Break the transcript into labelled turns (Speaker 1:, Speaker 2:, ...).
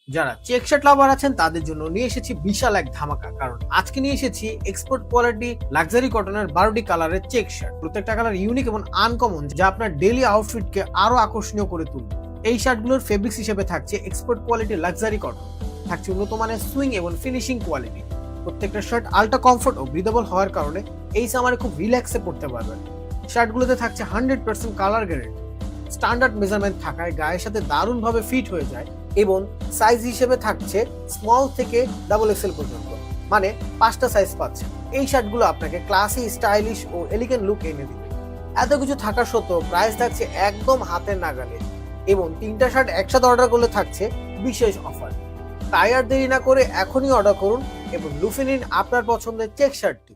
Speaker 1: যারা check shirt লাভার আছেন তাদের জন্য নিয়ে এসেছি বিশাল এক ধামাকা, কারণ আজকে নিয়ে এসেছি এক্সপোর্ট কোয়ালিটি লাক্সারি কটনের 12টি কালারের চেক শার্ট। প্রত্যেকটা কালার ইউনিক এবং আনকমন, যা আপনার ডেইলি আউটফিটকে আরো আকর্ষণীয় করে তুলবে। এই শার্টগুলোর ফেব্রিক্স হিসেবে থাকছে এক্সপোর্ট কোয়ালিটি লাক্সারি কটন, থাকছে উন্নত মানের সুইং এবং ফিনিশিং কোয়ালিটি। প্রত্যেকটা শার্ট আল্ট্রা কমফোর্ট ও ব্রিদেবল হওয়ার কারণে এই সামারে খুব রিল্যাক্সে পড়তে পারবেন। শার্টগুলোতে থাকছে 100% কালার গ্যারেন্টি। স্ট্যান্ডার্ড মেজারমেন্ট থাকায় গায়ের সাথে দারুণভাবে ফিট হয়ে যায় এবং সাইজ হিসেবে থাকছে স্মল থেকে ডাবল এক্সেল পর্যন্ত, মানে 5টা সাইজ পাচ্ছেন। এই শার্টগুলো আপনাকে ক্লাসি, স্টাইলিশ ও এলিগেন্ট লুক এনে দিবে। এত কিছু থাকা সত্ত্বেও প্রাইস থাকছে একদম হাতের নাগালে, এবং 3টা শার্ট একসাথে অর্ডার করলে থাকছে বিশেষ অফার। তাই আর দেরি না করে এখনই অর্ডার করুন এবং লুফে নিন আপনার পছন্দের চেক শার্টটি।